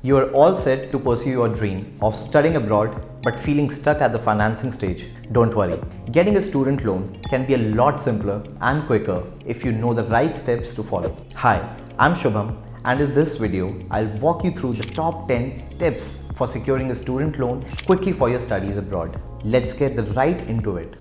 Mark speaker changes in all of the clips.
Speaker 1: You are all set to pursue your dream of studying abroad but feeling stuck at the financing stage. Don't worry. Getting a student loan can be a lot simpler and quicker if you know the right steps to follow. Hi, I'm Shubham, and in this video, I'll walk you through the top 10 tips for securing a student loan quickly for your studies abroad. Let's get right into it.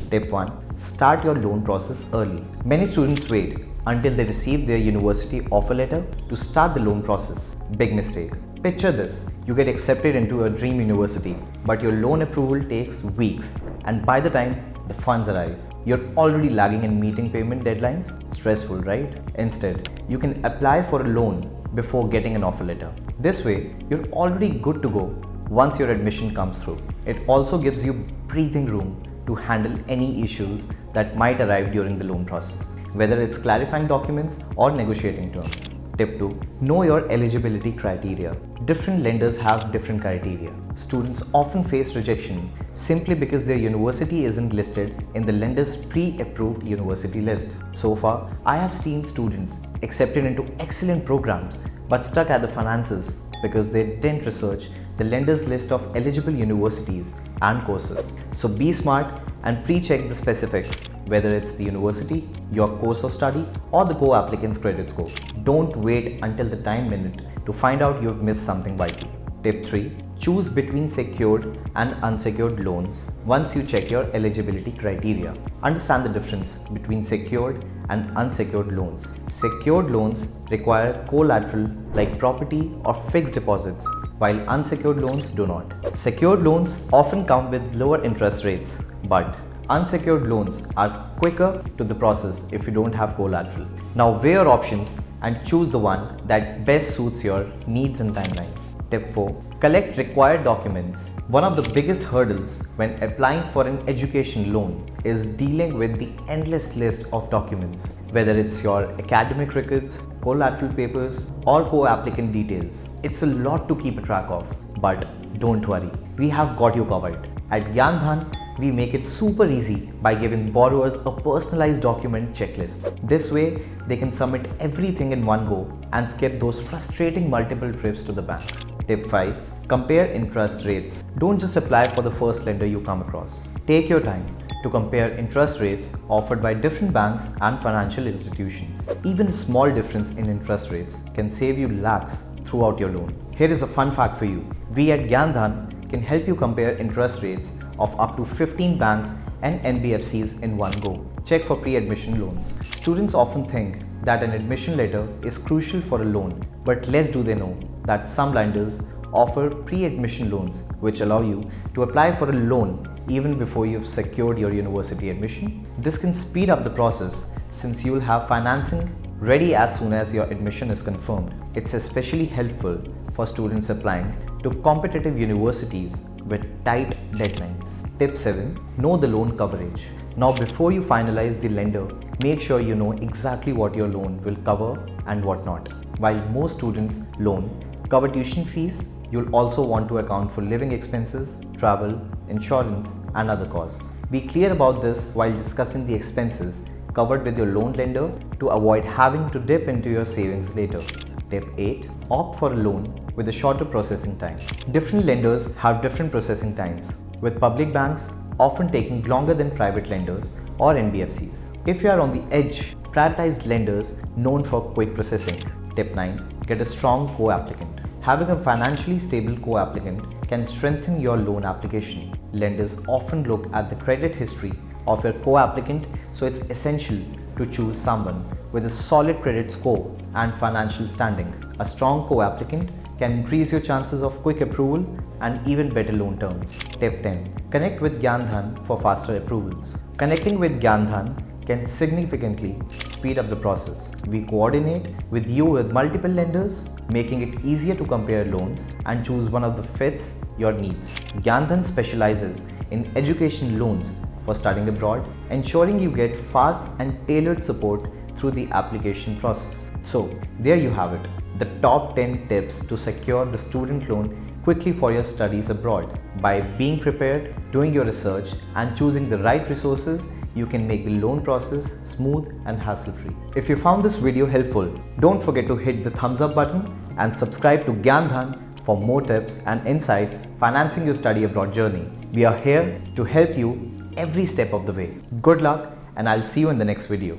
Speaker 1: Tip 1. Start your loan process early. Many students wait until they receive their university offer letter to start the loan process. Big mistake. Picture this. You get accepted into a dream university, but your loan approval takes weeks, and by the time the funds arrive, you're already lagging in meeting payment deadlines. Stressful, right? Instead, you can apply for a loan before getting an offer letter. This way, you're already good to go once your admission comes through. It also gives you breathing room to handle any issues that might arrive during the loan process, whether it's clarifying documents or negotiating terms. Tip 2. Know your eligibility criteria. Different lenders have different criteria. Students often face rejection simply because their university isn't listed in the lender's pre-approved university list. So far, I have seen students accepted into excellent programs but stuck at the finances because they didn't research the lender's list of eligible universities and courses. So be smart and pre-check the specifics, whether it's the university, your course of study, or the co-applicant's credit score. Don't wait until the time minute to find out you've missed something vital. Tip 3. Choose between secured and unsecured loans once you check your eligibility criteria. Understand the difference between secured and unsecured loans. Secured loans require collateral like property or fixed deposits, while unsecured loans do not. Secured loans often come with lower interest rates, but unsecured loans are quicker to the process if you don't have collateral. Now weigh your options and choose the one that best suits your needs and timeline. Tip 4. Collect required documents. One of the biggest hurdles when applying for an education loan is dealing with the endless list of documents, whether it's your academic records, collateral papers, or co-applicant details. It's a lot to keep track of, but don't worry, we have got you covered. At GyanDhan, we make it super easy by giving borrowers a personalized document checklist. This way, they can submit everything in one go and skip those frustrating multiple trips to the bank. Tip 5. Compare interest rates. Don't just apply for the first lender you come across. Take your time to compare interest rates offered by different banks and financial institutions. Even a small difference in interest rates can save you lakhs throughout your loan. Here is a fun fact for you. We at GyanDhan can help you compare interest rates of up to 15 banks and NBFCs in one go. Check for pre-admission loans. Students often think that an admission letter is crucial for a loan, but less do they know that some lenders offer pre-admission loans which allow you to apply for a loan even before you've secured your university admission. This can speed up the process since you will have financing ready as soon as your admission is confirmed. It's especially helpful for students applying to competitive universities with tight deadlines. Tip 7. Know the loan coverage. Now before you finalize the lender, make sure you know exactly what your loan will cover and what not. While most students' loan cover tuition fees, you'll also want to account for living expenses, travel, insurance, and other costs. Be clear about this while discussing the expenses covered with your loan lender to avoid having to dip into your savings later. Tip 8. Opt for a loan with a shorter processing time. Different lenders have different processing times, with public banks often taking longer than private lenders or NBFCs. If you are on the edge, prioritize lenders known for quick processing. Tip 9. Get a strong co-applicant. Having a financially stable co-applicant can strengthen your loan application. Lenders often look at the credit history of your co-applicant, so it's essential to choose someone with a solid credit score and financial standing. A strong co-applicant can increase your chances of quick approval and even better loan terms. Tip 10. Connect with GyanDhan for faster approvals. Connecting with GyanDhan can significantly speed up the process. We coordinate with you with multiple lenders, making it easier to compare loans and choose one of the fits your needs. GyanDhan specializes in education loans for studying abroad, ensuring you get fast and tailored support through the application process. So there you have it, the top 10 tips to secure the student loan quickly for your studies abroad. By being prepared, doing your research and choosing the right resources, you can make the loan process smooth and hassle-free. If you found this video helpful, don't forget to hit the thumbs up button and subscribe to GyanDhan for more tips and insights financing your study abroad journey. We are here to help you every step of the way. Good luck, and I'll see you in the next video.